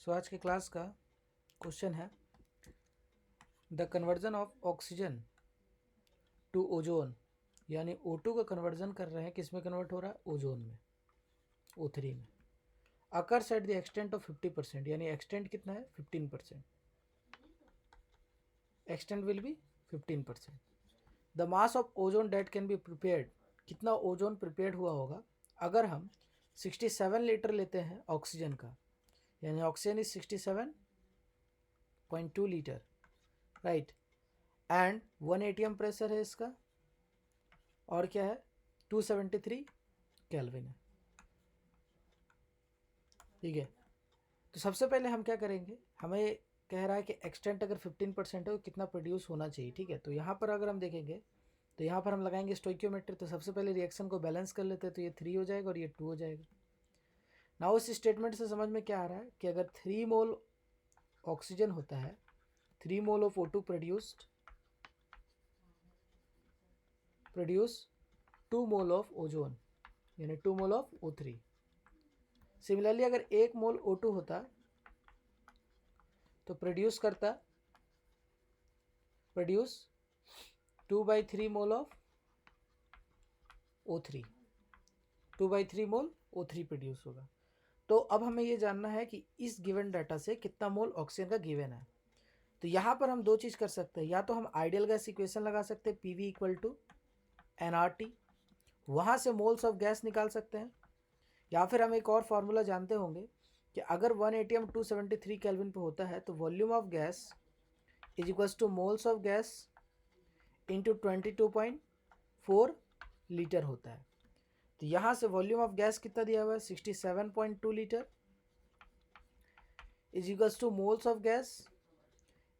सो आज के क्लास का क्वेश्चन है the conversion of oxygen to ozone, यानी O2 का कन्वर्जन कर रहे हैं, किस में कन्वर्ट हो रहा है? ओजोन में, O3 में। Occurs at the extent of 50%, यानी एक्सटेंट कितना है? 15%। Extent will be 15%। The mass of ozone date can be prepared, कितना ओजोन प्रिपेयर्ड हुआ होगा अगर हम 67 लीटर लेते हैं ऑक्सीजन का, यानी oxygen is 67.2 litre, right. And 1 ATM pressure है इसका, और क्या है? 273 केल्विन है, ठीक है। तो सबसे पहले हम क्या करेंगे, हमें कह रहा है कि एक्सटेंट अगर 15% है तो कितना प्रोड्यूस होना चाहिए, ठीक है। तो यहाँ पर अगर हम देखेंगे तो यहाँ पर हम लगाएंगे स्टोइकियोमेट्री। तो सबसे पहले रिएक्शन को बैलेंस कर लेते हैं, तो ये 3 हो जाएगा और ये 2 हो जाएगा। नाउ इस स्टेटमेंट से समझ में क्या आ रहा है कि अगर 3 मोल ऑक्सीजन होता है, 3 mole of O2 produce 2 mole of ozone, यानी 2 मोल ऑफ O3। सिमिलरली अगर 1 मोल O2 होता तो produce 2/3 mole of O3, 2/3 mole O3 produce होगा। तो अब हमें ये जानना है कि इस गिवन डाटा से कितना मोल ऑक्सीजन का गिवन है। तो यहाँ पर हम दो चीज़ कर सकते हैं, या तो हम आइडियल गैस इक्वेशन लगा सकते हैं PV = nRT, वहाँ से मोल्स ऑफ गैस निकाल सकते हैं, या फिर हम एक और फार्मूला जानते होंगे कि अगर 1 ATM 273 केल्विन पे होता है तो volume of gas is equals two moles of gas into 22.4 litre होता है। तो यहाँ से वॉल्यूम ऑफ गैस कितना दिया हुआ है? 67.2 litre is equals two moles of gas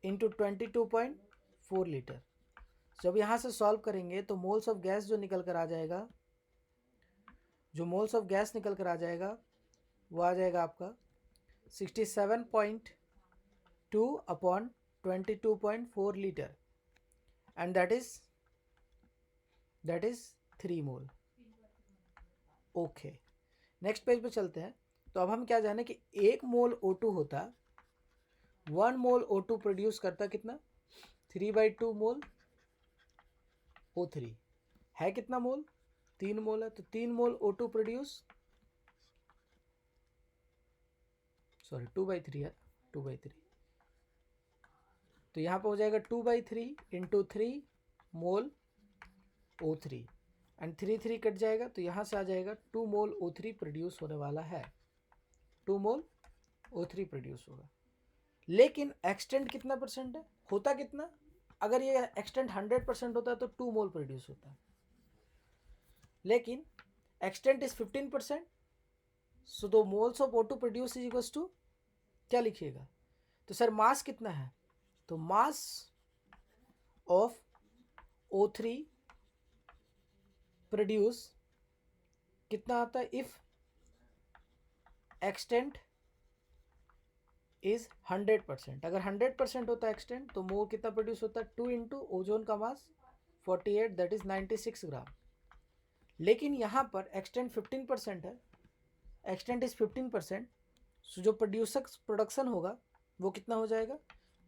into 22.4 litre. जब यहाँ से सॉल्व करेंगे तो मोल्स ऑफ गैस जो निकल कर आ जाएगा, वो आ जाएगा आपका 67.2 upon 22.4 litre, and that is 3 mole. Okay, next page पे चलते हैं। तो अब हम क्या जाने कि 1 मोल O2 होता, 1 मोल O2 प्रोड्यूस करता कितना? 3/2 मोल O3 है, कितना मोल? 3 मोल है। तो 3 मोल O2 प्रोड्यूस, सॉरी 2/3 है, 2/3। तो यहाँ पे हो जाएगा 2/3 into 3 mole O3, and 3 cut जाएगा, तो यहाँ से आ जाएगा 2 मोल O3 प्रोड्यूस होने वाला है, 2 मोल O3 प्रोड्यूस होगा। लेकिन एक्सटेंट कितना परसेंट है? होता कितना? अगर ये एक्सटेंट 100% होता है तो 2 मोल प्रोड्यूस होता है, लेकिन एक्सटेंट इज 15%, सो दो moles of O2 produce is equals to क्या लिखिएगा? तो सर मास कितना है? तो मास ऑफ O3 प्रोड्यूस कितना आता है इफ एक्सटेंट इज 100%। अगर 100% होता है एक्सटेंट तो मोल कितना प्रोड्यूस होता है? 2 इंटू ओजोन का मास 48, दैट इज 96 ग्राम। लेकिन यहाँ पर एक्सटेंट 15% है, एक्सटेंट इज 15%, सो जो प्रोडक्शन होगा वो कितना हो जाएगा?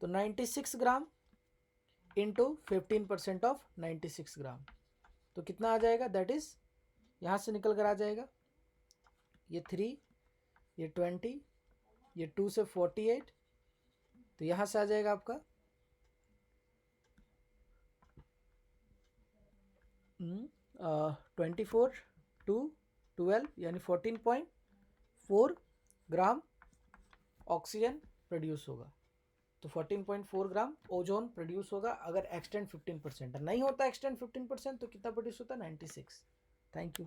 तो 96 ग्राम इंटू 15% ऑफ 96 ग्राम, तो कितना आ जाएगा? दैट इज यहाँ से निकल कर आ जाएगा ये 3, ये 20, ये 2 से 48, तो यहाँ से आ जाएगा आपका 24 to 12, यानी 14.4 ग्राम ऑक्सीजन प्रोड्यूस होगा। तो 14.4 ग्राम ओजोन प्रोड्यूस होगा अगर एक्सटेंट 15% है। नहीं होता एक्सटेंट 15% तो कितना प्रोड्यूस होता है? 96। Thank you.